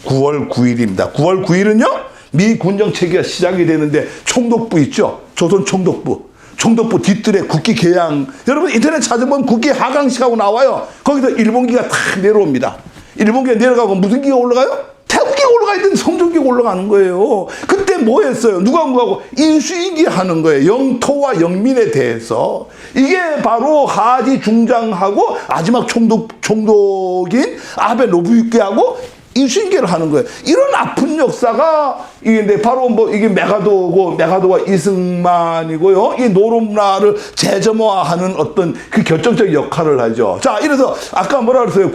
9월 9일입니다. 9월 9일은요? 미 군정 체계가 시작이 되는데 총독부 있죠? 조선 총독부. 총독부 뒤뜰에 국기 개양. 여러분 인터넷 찾아보면 국기 하강식하고 나와요. 거기서 일본기가 탁 내려옵니다. 일본기가 내려가고 무슨 기가 올라가요? 태국기가 올라가 있는데 성종기가 올라가는 거예요. 그때 뭐 했어요? 누가 하고 인수인계 하는 거예요. 영토와 영민에 대해서. 이게 바로 하지 중장하고 마지막 총독인 아베 노부유키하고 인수인계를 하는 거예요. 이런 아픈 역사가 이게 바로 뭐 이게 메가도가 이승만이고요. 이 노론문화를 재점화하는 어떤 그 결정적 역할을 하죠. 자, 이래서 아까 뭐라 그랬어요?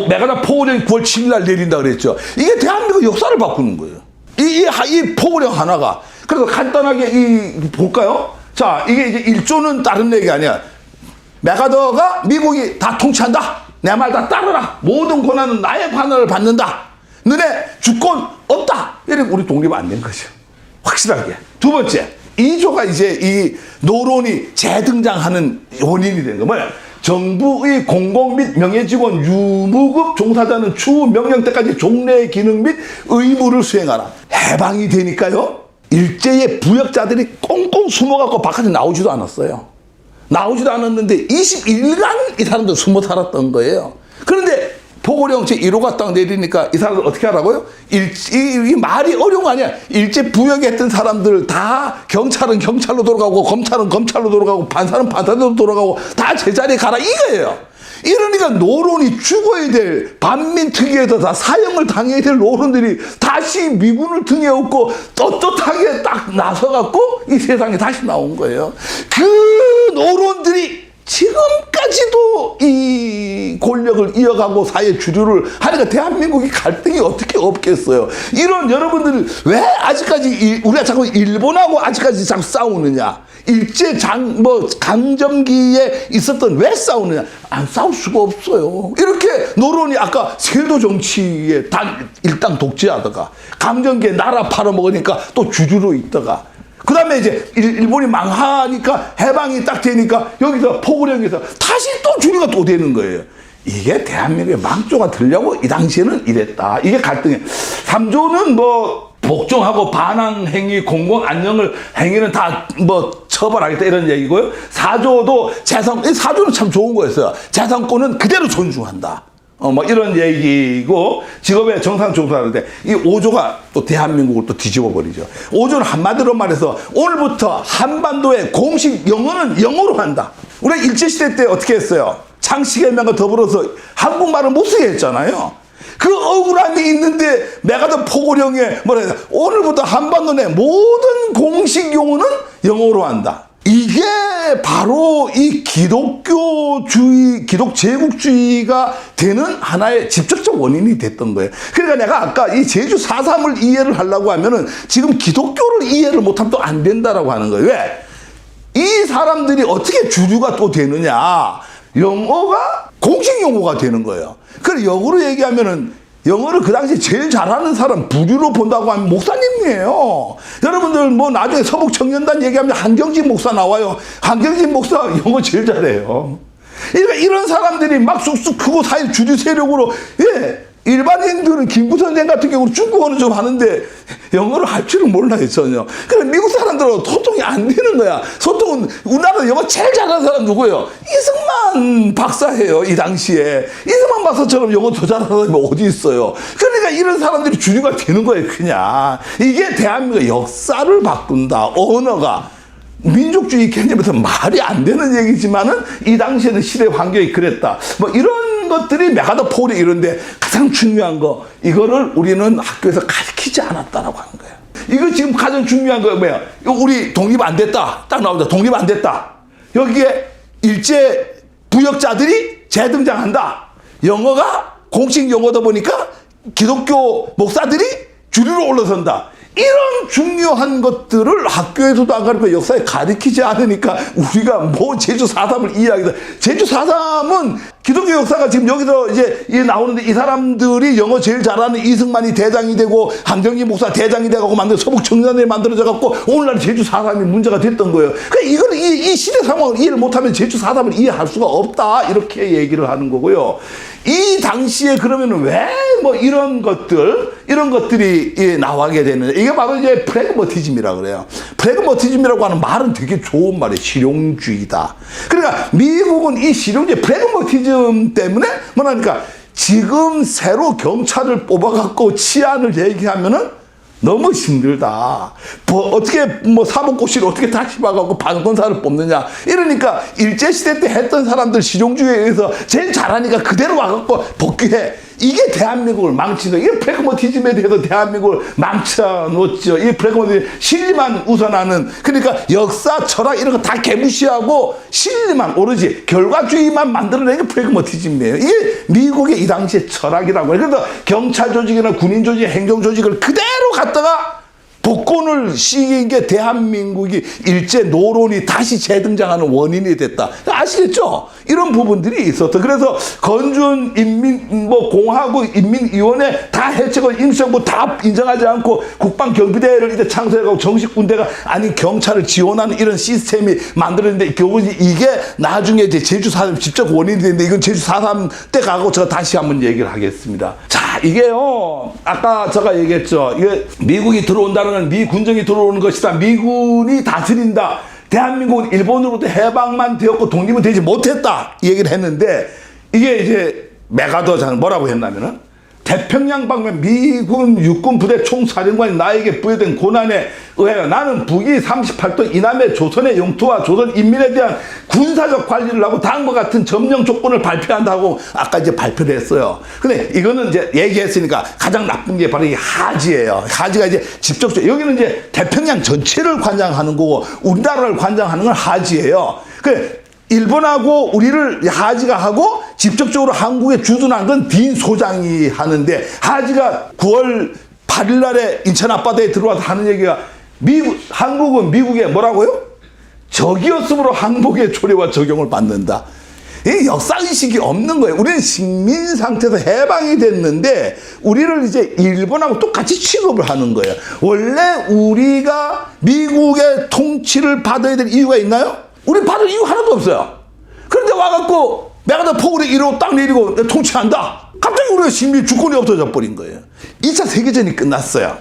메가다 포고령이 9월 7일 날 내린다 그랬죠. 이게 대한민국 역사를 바꾸는 거예요. 이 포고령 하나가. 그래서 간단하게 볼까요? 자, 이게 이제 1조는 다른 얘기 아니야. 메가더가 미국이 다 통치한다. 내 말 다 따르라. 모든 권한은 나의 관할을 받는다. 너네 주권 없다. 이렇게 우리 독립 안 된 거죠. 확실하게. 두 번째, 2조가 이제 이 노론이 재등장하는 원인이 된 거 뭐야? 정부의 공공 및 명예직원 유무급 종사자는 추후 명령 때까지 종래 기능 및 의무를 수행하라. 해방이 되니까요. 일제의 부역자들이 꽁꽁 숨어갖고 바깥에 나오지도 않았어요. 나오지도 않았는데 21일간 이 사람들 숨어 살았던 거예요. 그런데 포고령 제1호가 딱 내리니까 이 사람들 어떻게 하라고요? 이 말이 어려운 거 아니야. 일제 부역했던 사람들 다 경찰은 경찰로 돌아가고 검찰은 검찰로 돌아가고 판사는 판사로 돌아가고 다 제자리에 가라 이거예요. 이러니까 노론이 죽어야 될 반민특위에서 다 사형을 당해야 될 노론들이 다시 미군을 등에 업고 떳떳하게 딱 나서갖고 이 세상에 다시 나온 거예요. 그 노론들이 지금까지도 이 권력을 이어가고 사회 주류를 하니까 대한민국이 갈등이 어떻게 없겠어요. 이런 여러분들이 왜 아직까지 우리가 자꾸 일본하고 아직까지 자꾸 싸우느냐. 일제 강점기에 있었던 왜 싸우느냐. 안 싸울 수가 없어요. 이렇게 노론이 아까 세도 정치에 일당 독재하다가 강점기에 나라 팔아먹으니까 또 주류로 있다가 그 다음에 이제 일본이 망하니까 해방이 딱 되니까 여기서 포고령에서 다시 또 주류가 또 되는 거예요. 이게 대한민국의 망조가 되려고 이 당시에는 이랬다. 이게 갈등이에요. 3조는 뭐 복종하고 반항행위, 공공안녕을 행위는 다 뭐 처벌하겠다 이런 얘기고요. 4조도 4조는 참 좋은 거였어요. 재산권은 그대로 존중한다. 뭐 이런 얘기고 직업의 정상 종사하는데 이 5조가 또 대한민국을 또 뒤집어 버리죠. 5조는 한마디로 말해서 오늘부터 한반도의 공식 영어는 영어로 한다. 우리가 일제시대 때 어떻게 했어요? 창씨개명과 더불어서 한국말을 못 쓰게 했잖아요. 그 억울함이 있는데 메가더 포고령에 뭐라 해야 돼? 오늘부터 한반도 내 모든 공식 용어는 영어로 한다. 이게 바로 이 기독교주의, 기독제국주의가 되는 하나의 직접적 원인이 됐던 거예요. 그러니까 내가 아까 이 제주 4.3을 이해를 하려고 하면은 지금 기독교를 이해를 못하면 또 안 된다라고 하는 거예요. 왜? 이 사람들이 어떻게 주류가 또 되느냐. 영어가 공식 용어가 되는 거예요. 그래 영어로 얘기하면은 영어를 그 당시에 제일 잘하는 사람 부류로 본다고 하면 목사님이에요. 여러분들 뭐 나중에 서북청년단 얘기하면 한경진 목사 나와요. 한경진 목사 영어 제일 잘해요. 그러니까 이런 사람들이 막 쑥쑥 크고 사회 주류 세력으로 일반인들은 김구 선생 같은 경우는 중국어는 좀 하는데 영어를 할 줄은 몰라요 전혀. 그래 미국 사람들하고 소통이 안 되는 거야. 소통은 우리나라 영어 제일 잘하는 사람 누구예요? 이승만 박사예요. 이 당시에 이승만 박사처럼 영어 더 잘하는 사람이 어디 있어요. 그러니까 이런 사람들이 주류가 되는 거예요 그냥. 이게 대한민국의 역사를 바꾼다. 언어가 민족주의 개념에서 말이 안 되는 얘기지만은 이 당시에는 시대 환경이 그랬다. 뭐 이런 것들이 메가더 포고령 이런데 가장 중요한 거 이거를 우리는 학교에서 가르치지 않았다라고 하는 거예요. 이거 지금 가장 중요한 거 뭐야? 우리 독립 안 됐다. 딱 나오죠. 독립 안 됐다. 여기에 일제 부역자들이 재등장한다. 영어가 공식 용어다 보니까 기독교 목사들이 주류로 올라선다. 이런 중요한 것들을 학교에서도 안 가르치고 역사에 가르치지 않으니까 우리가 뭐 제주 4.3을 이해하겠다. 제주 4.3은 기독교 역사가 지금 여기서 이제 나오는데 이 사람들이 영어 제일 잘하는 이승만이 대장이 되고 한경기 목사 대장이 되고 만든 서북 청년이 만들어져 갖고 오늘날 제주 4.3이 문제가 됐던 거예요. 그러니까 이걸 이 시대 상황을 이해를 못하면 제주 4.3을 이해할 수가 없다. 이렇게 얘기를 하는 거고요. 이 당시에 그러면 왜 뭐 이런 것들이 나오게 되느냐. 이게 바로 이제 프래그머티즘이라고 그래요. 프래그머티즘이라고 하는 말은 되게 좋은 말이에요. 실용주의다. 그러니까 미국은 이 실용주의 프래그머티즘 때문에 뭐라니까 지금 새로 경찰을 뽑아갖고 치안을 얘기하면은 너무 힘들다. 어떻게 사법고시를 어떻게 다시 봐갖고 판권사를 뽑느냐. 이러니까 일제시대 때 했던 사람들 실용주의에 의해서 제일 잘하니까 그대로 와갖고 복귀해. 이게 대한민국을 망치는, 이게 프래그머티즘에 대해서 대한민국을 망쳐놓죠. 이 프래그머티즘, 실리만 우선하는, 그러니까 역사, 철학 이런 거 다 개무시하고 실리만 오로지 결과주의만 만들어내는 게 프래그머티즘이에요. 이게 미국의 이 당시의 철학이라고 해요. 그래서 경찰 조직이나 군인 조직, 행정 조직을 그대로 갖다가 복권을 시킨 게 대한민국이 일제 노론이 다시 재등장하는 원인이 됐다. 아시겠죠? 이런 부분들이 있었다. 그래서 건준 공화국 인민위원회 다 해체고 임시정부 다 인정하지 않고 국방경비대를 이제 창설하고 정식 군대가 아닌 경찰을 지원하는 이런 시스템이 만들어졌는데 결국 이게 나중에 이제 제주 4.3 직접 원인이 됐는데 이건 제주 4.3 때 가고 제가 다시 한번 얘기를 하겠습니다. 자, 이게요. 아까 제가 얘기했죠. 이게 미국이 들어온다는 건 미 군정이 들어오는 것이다. 미군이 다스린다. 대한민국은 일본으로부터 해방만 되었고 독립은 되지 못했다. 이 얘기를 했는데 이게 이제 메가더자는 뭐라고 했냐면은 태평양 방면 미군 육군 부대 총사령관이 나에게 부여된 고난에 의하여 나는 북위 38도 이남의 조선의 영토와 조선 인민에 대한 군사적 관리를 하고 다음과 같은 점령 조건을 발표한다고 아까 이제 발표를 했어요. 근데 이거는 이제 얘기했으니까 가장 나쁜 게 바로 이 하지예요. 하지가 이제 직접적으로 여기는 이제 태평양 전체를 관장하는 거고 우리나라를 관장하는 건 하지예요. 일본하고 우리를 하지가 하고 직접적으로 한국에 주둔한 건 딘 소장이 하는데 하지가 9월 8일 날에 인천 앞바다에 들어와서 하는 얘기가 한국은 미국의 뭐라고요? 적이었으므로 항복의 초래와 적용을 받는다. 이 역사의식이 없는 거예요. 우리는 식민 상태에서 해방이 됐는데 우리를 이제 일본하고 똑같이 취급을 하는 거예요. 원래 우리가 미국의 통치를 받아야 될 이유가 있나요? 우리 받을 이유 하나도 없어요. 그런데 와갖고 내가 다 폭우를 이러고 딱 내리고 통치한다. 갑자기 우리가 식민 주권이 없어져 버린 거예요. 2차 세계전이 끝났어요.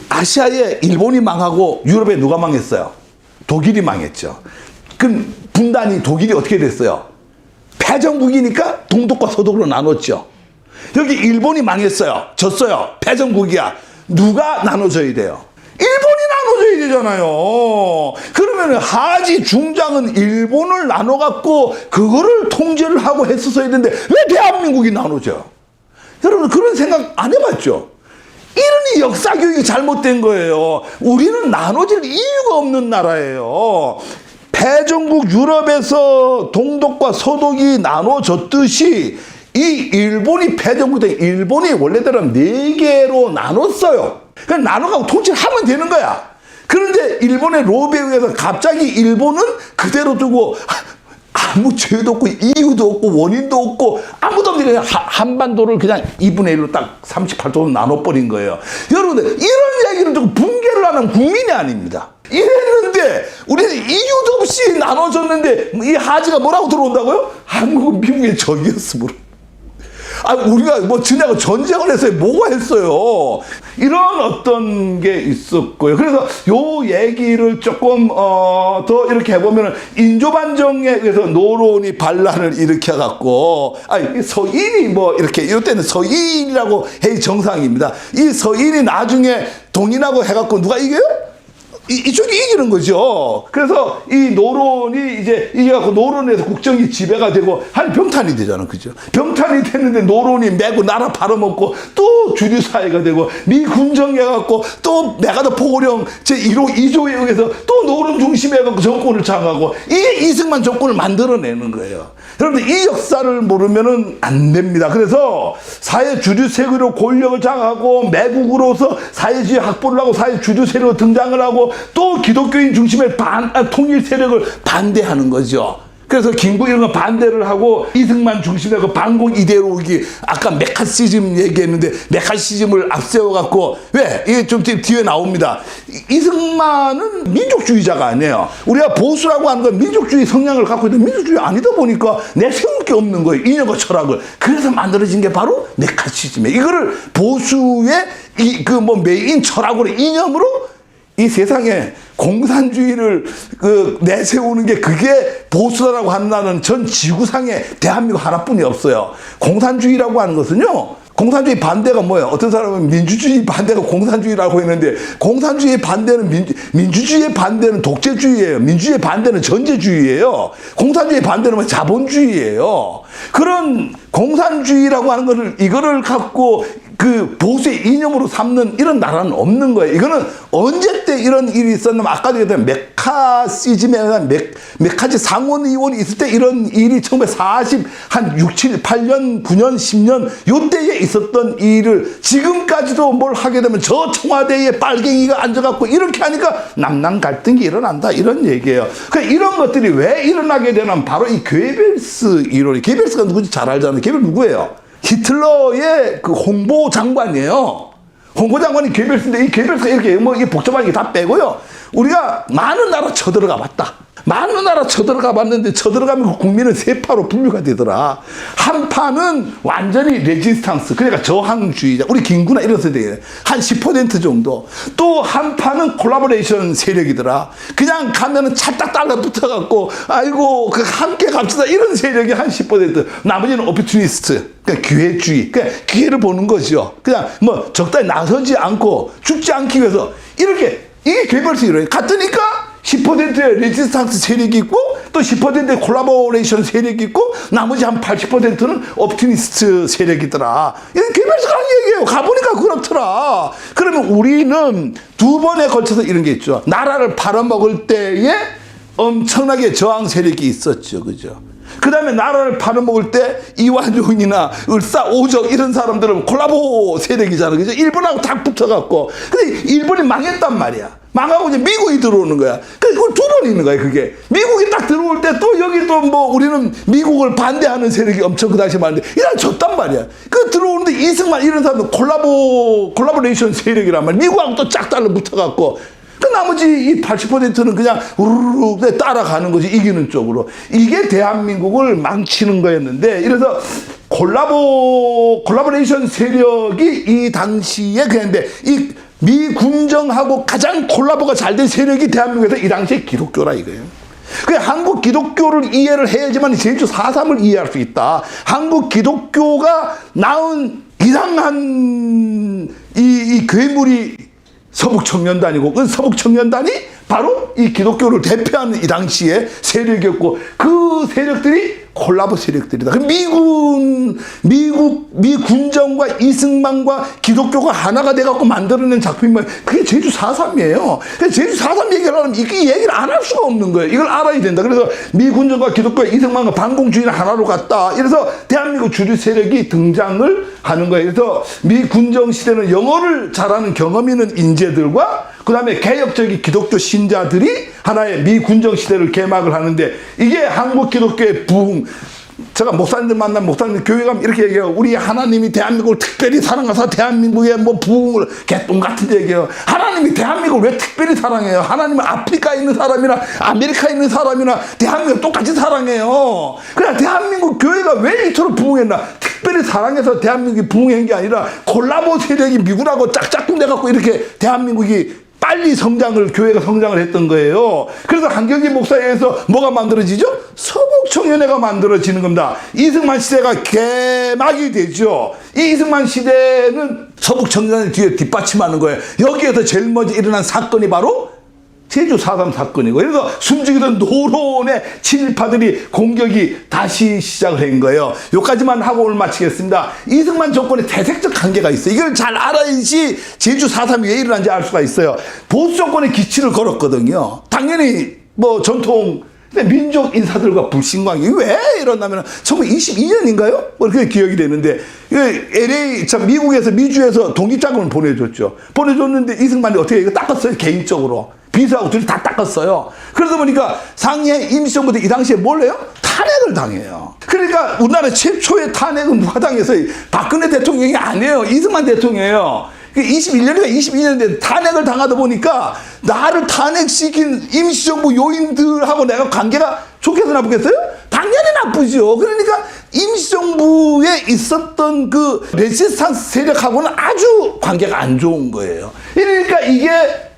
아시아에 일본이 망하고 유럽에 누가 망했어요? 독일이 망했죠. 그럼 분단이 독일이 어떻게 됐어요? 패전국이니까 동독과 서독으로 나눴죠. 여기 일본이 망했어요. 졌어요. 패전국이야. 누가 나눠줘야 돼요? 일본이 나눠줘야 되잖아요. 그러면 하지 중장은 일본을 나눠갖고 그거를 통제를 하고 했었어야 되는데 왜 대한민국이 나눠져요? 여러분 그런 생각 안 해봤죠? 이러니 역사 교육이 잘못된 거예요. 우리는 나눠질 이유가 없는 나라예요. 패전국 유럽에서 동독과 서독이 나눠졌듯이 이 일본이 패전국 때 일본이 원래대로 4개로 나눴어요. 그냥 나눠가고 통치를 하면 되는 거야. 그런데 일본의 로비에 의해서 갑자기 일본은 그대로 두고 아무 죄도 없고 이유도 없고 원인도 없고 아무도 없는 그냥 한반도를 그냥 2분의 1로 딱 38도로 나눠버린 거예요. 여러분들 이런 얘기를 듣고 붕괴를 하는 국민이 아닙니다. 이랬는데 우리는 이유도 없이 나눠졌는데 이 하지가 뭐라고 들어온다고요? 한국은 미국의 적이었으므로. 우리가 지나고 전쟁을 해서 뭐가 했어요. 이런 어떤 게 있었고요. 그래서 요 얘기를 조금 더 이렇게 해보면 인조반정에 의해서 노론이 반란을 일으켜갖고 서인이 이렇게 이럴 때는 서인이라고 해 정상입니다. 이 서인이 나중에 동인하고 해갖고 누가 이겨요? 이쪽이 이기는 거죠. 그래서 이 노론이 이제 이겨갖고 노론에서 국정이 지배가 되고 한 병탄이 되잖아. 그죠? 병탄이 됐는데 노론이 매고 나라 팔아먹고 또 주류 사회가 되고 미 군정이 해갖고 또 메가더 포고령 제1호 2조에 의해서 또 노론 중심해갖고 정권을 장악하고 이게 이승만 정권을 만들어내는 거예요. 여러분들 이 역사를 모르면은 안 됩니다. 그래서 사회 주류 세력으로 권력을 장악하고 매국으로서 사회주의 확보를 하고 사회 주류 세력으로 등장을 하고 또 기독교인 중심의 통일 세력을 반대하는 거죠. 그래서 김구 이런 거 반대를 하고 이승만 중심의 그 반공 이데올로기 아까 메카시즘 얘기했는데 메카시즘을 앞세워갖고 왜? 이게 좀 뒤에 나옵니다. 이승만은 민족주의자가 아니에요. 우리가 보수라고 하는 건 민족주의 성향을 갖고 있는 민족주의 아니다 보니까 내세울 게 없는 거예요. 이념과 철학을. 그래서 만들어진 게 바로 메카시즘이에요. 이거를 보수의 메인 철학으로 이념으로 이 세상에 공산주의를 내세우는 게 그게 보수다라고 한다는 전 지구상에 대한민국 하나뿐이 없어요. 공산주의라고 하는 것은요. 공산주의 반대가 뭐예요? 어떤 사람은 민주주의 반대가 공산주의라고 했는데 공산주의 반대는 민주주의의 반대는 독재주의예요. 민주주의의 반대는 전제주의예요. 공산주의의 반대는 뭐 자본주의예요. 그런 공산주의라고 하는 거를 이거를 갖고 그 보수의 이념으로 삼는 이런 나라는 없는 거예요. 이거는 언제 때 이런 일이 있었냐면 아까도 얘기했던 메카시즘에 의한 메카지 상원의원이 있을 때 이런 일이 1940 한 6, 7, 8년, 9년, 10년 요때에 있었던 일을 지금까지도 뭘 하게 되면 저 청와대에 빨갱이가 앉아갖고 이렇게 하니까 남남 갈등이 일어난다 이런 얘기예요. 그러니까 이런 것들이 왜 일어나게 되냐면 바로 이 괴벨스 이론이 괴벨스가 누군지 잘 알잖아요. 괴벨스 누구예요? 히틀러의 그 홍보 장관이에요. 홍보 장관이 괴벨스인데 이 괴벨스가 이렇게 이게 복잡한 게 다 빼고요. 우리가 많은 나라 쳐들어가 봤다. 많은 나라 쳐들어가 봤는데 쳐들어가면 그 국민은 세 파로 분류가 되더라. 한 파는 완전히 레지스탕스, 그러니까 저항주의자. 우리 김구나 이런 세대에 한 10% 정도. 또 한 파는 콜라보레이션 세력이더라. 그냥 가면은 찰딱 달라붙어갖고 아이고 그 함께 갑시다 이런 세력이 한 10%. 나머지는 오피튜니스트. 그러니까 기회주의. 그러니까 기회를 보는 거죠. 그냥 뭐 적당히 나서지 않고 죽지 않기 위해서 이렇게 이게 괴벨스 이론이에요. 같으니까 10%의 레지스탕스 세력이 있고 또 10%의 콜라보레이션 세력이 있고 나머지 한 80%는 옵티미스트 세력이더라. 이건 괴벨스가 하는 얘기예요. 가보니까 그렇더라. 그러면 우리는 두 번에 걸쳐서 이런 게 있죠. 나라를 팔아먹을 때에 엄청나게 저항 세력이 있었죠. 그죠? 그 다음에 나라를 팔아먹을 때 이완용이나 을사오적 이런 사람들은 콜라보 세력이잖아. 그죠? 일본하고 딱 붙어갖고. 근데 일본이 망했단 말이야. 망하고 이제 미국이 들어오는 거야. 그러니까 그걸 두 번 있는 거야, 그게. 미국이 딱 들어올 때 또 여기 또 뭐 우리는 미국을 반대하는 세력이 엄청 그 당시에 많은데 이날 졌단 말이야. 그 들어오는데 이승만 이런 사람들 콜라보레이션 세력이란 말이야. 미국하고 또 쫙 달라붙어갖고. 그 나머지 이 80%는 그냥 우르르 따라가는 거지, 이기는 쪽으로. 이게 대한민국을 망치는 거였는데, 이래서 콜라보레이션 세력이 이 당시에 그랬는데, 이 미군정하고 가장 콜라보가 잘 된 세력이 대한민국에서 이 당시에 기독교라 이거예요. 한국 기독교를 이해를 해야지만 제주 4.3을 이해할 수 있다. 한국 기독교가 낳은 이상한 이 괴물이 서북청년단이고 그 서북청년단이 바로 이 기독교를 대표하는 이 당시에 세력이었고 그 세력들이 콜라보 세력들이다. 미군정과 이승만과 기독교가 하나가 돼갖고 만들어낸 작품이 그게 제주 4.3이에요. 제주 4.3 얘기를 하면 이 얘기를 안 할 수가 없는 거예요. 이걸 알아야 된다. 그래서 미군정과 기독교와 이승만과 반공주의는 하나로 갔다. 이래서 대한민국 주류 세력이 등장을 하는 거예요. 그래서 미군정 시대는 영어를 잘하는 경험 있는 인재들과 그 다음에 개혁적인 기독교 신자들이 하나의 미군정 시대를 개막을 하는데 이게 한국 기독교의 부흥. 제가 목사님들 만나면 목사님들 교회 가면 이렇게 얘기해요. 우리 하나님이 대한민국을 특별히 사랑해서 대한민국의 뭐 부흥을 개똥 같은 얘기해요. 하나님이 대한민국을 왜 특별히 사랑해요? 하나님은 아프리카에 있는 사람이나 아메리카에 있는 사람이나 대한민국을 똑같이 사랑해요. 그냥 대한민국 교회가 왜 이토록 부흥했나? 특별히 사랑해서 대한민국이 부흥한 게 아니라 콜라보 세력이 미국하고 짝짝꿍 돼갖고 이렇게 대한민국이 빨리 교회가 성장을 했던 거예요. 그래서 한경진 목사에 의해서 뭐가 만들어지죠? 서북청년회가 만들어지는 겁니다. 이승만 시대가 개막이 되죠. 이 이승만 시대는 서북청년회 뒤에 뒷받침하는 거예요. 여기에서 제일 먼저 일어난 사건이 바로 제주 4.3 사건이고, 그래서 숨죽이던 노론의 친일파들이 공격이 다시 시작을 한 거예요. 여기까지만 하고 오늘 마치겠습니다. 이승만 정권의 대색적 관계가 있어요. 이걸 잘 알아야지 제주 4.3이 왜 일어난지 알 수가 있어요. 보수 정권의 기치를 걸었거든요. 당연히 뭐 전통 민족 인사들과 불신광이 왜 이러냐면 1922년인가요? 뭐 그렇게 기억이 되는데 LA 참 미국에서 미주에서 독립자금을 보내줬는데 이승만이 어떻게 이거 닦았어요? 개인적으로 비서하고 둘이 다 닦았어요. 그러다 보니까 상해 임시정부도 이 당시에 뭘 해요? 탄핵을 당해요. 그러니까 우리나라 최초의 탄핵은 누가 당했어요? 박근혜 대통령이 아니에요. 이승만 대통령이에요. 21년인가 22년인데 탄핵을 당하다 보니까 나를 탄핵시킨 임시정부 요인들하고 내가 관계가 좋겠어 나쁘겠어요? 당연히 나쁘죠. 그러니까 임시정부에 있었던 그 레지스탕스 세력하고는 아주 관계가 안 좋은 거예요. 그러니까 이게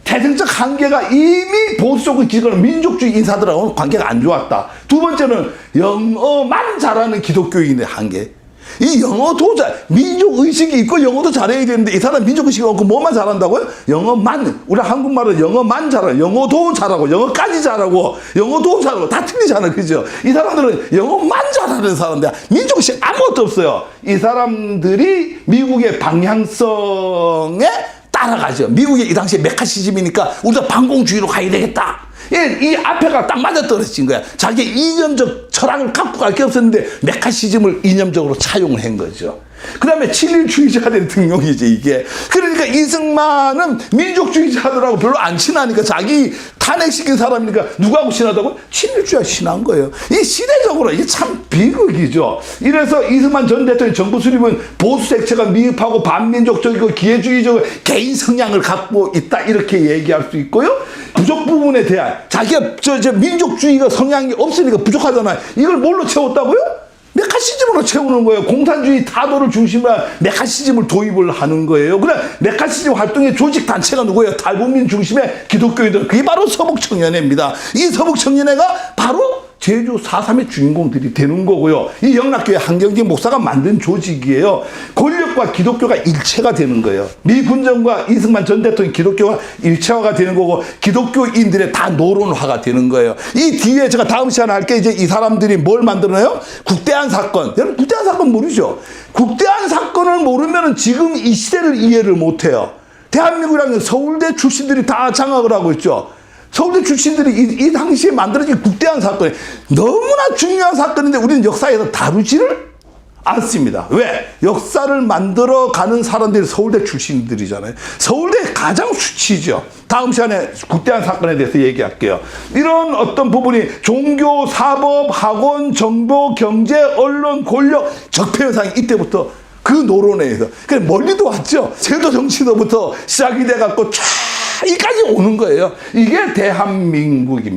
대승적 관계가 이미 보수적으로 기득하는 민족주의 인사들하고는 관계가 안 좋았다. 두 번째는 영어만 잘하는 기독교인의 한계. 이 영어도 민족의식이 있고 영어도 잘해야 되는데 이 사람 민족의식이 없고 뭐만 잘한다고요? 영어만. 우리 한국말은 영어만 잘하고 영어도 잘하고 영어까지 잘하고 영어도 잘하고 다 틀리잖아요. 그죠? 이 사람들은 영어만 잘하는 사람들 민족의식 아무것도 없어요. 이 사람들이 미국의 방향성에 따라가죠. 미국이 이 당시에 메카시즘이니까 우리가 반공주의로 가야 되겠다. 이 앞에가 딱 맞아떨어진 거야. 자기 이념적 철학을 갖고 갈 게 없었는데 메카시즘을 이념적으로 차용을 한 거죠. 그 다음에 친일주의자들의 등용이지 이게. 그러니까 이승만은 민족주의자들하고 별로 안 친하니까 자기 탄핵시킨 사람이니까 누구하고 친하다고? 친일주의자 친한 거예요. 이 시대적으로 이게 참 비극이죠. 이래서 이승만 전 대통령 정부 수립은 보수 색채가 미흡하고 반민족적이고 기회주의적 개인 성향을 갖고 있다 이렇게 얘기할 수 있고요. 부족 부분에 대한 자기가 민족주의가 성향이 없으니까 부족하잖아요. 이걸 뭘로 채웠다고요? 메카시즘으로 채우는 거예요. 공산주의 타도를 중심으로 한 메카시즘을 도입을 하는 거예요. 그래 메카시즘 활동의 조직 단체가 누구예요? 탈북민 중심의 기독교인들. 그게 바로 서북청년회입니다. 이 서북청년회가 바로 제주 4.3의 주인공들이 되는 거고요. 이 영락교회 한경직 목사가 만든 조직이에요. 권력과 기독교가 일체가 되는 거예요. 미 군정과 이승만 전 대통령 기독교가 일체화가 되는 거고 기독교인들의 다 노론화가 되는 거예요. 이 뒤에 제가 다음 시간에 할게 이제 이 사람들이 뭘 만들어내요? 국대한 사건. 여러분 국대한 사건 모르죠? 국대한 사건을 모르면 지금 이 시대를 이해를 못해요. 대한민국이라는 서울대 출신들이 다 장악을 하고 있죠. 서울대 출신들이 이 당시에 만들어진 국대한 사건이 너무나 중요한 사건인데 우리는 역사에서 다루지를 않습니다. 왜? 역사를 만들어가는 사람들이 서울대 출신들이잖아요. 서울대 가장 수치죠. 다음 시간에 국대한 사건에 대해서 얘기할게요. 이런 어떤 부분이 종교, 사법, 학원, 정보, 경제, 언론, 권력, 적폐현상이 이때부터 그 노론에 의해서 그냥 멀리도 왔죠. 제도 정치도부터 시작이 돼갖고 쫙 여기까지 오는 거예요. 이게 대한민국입니다.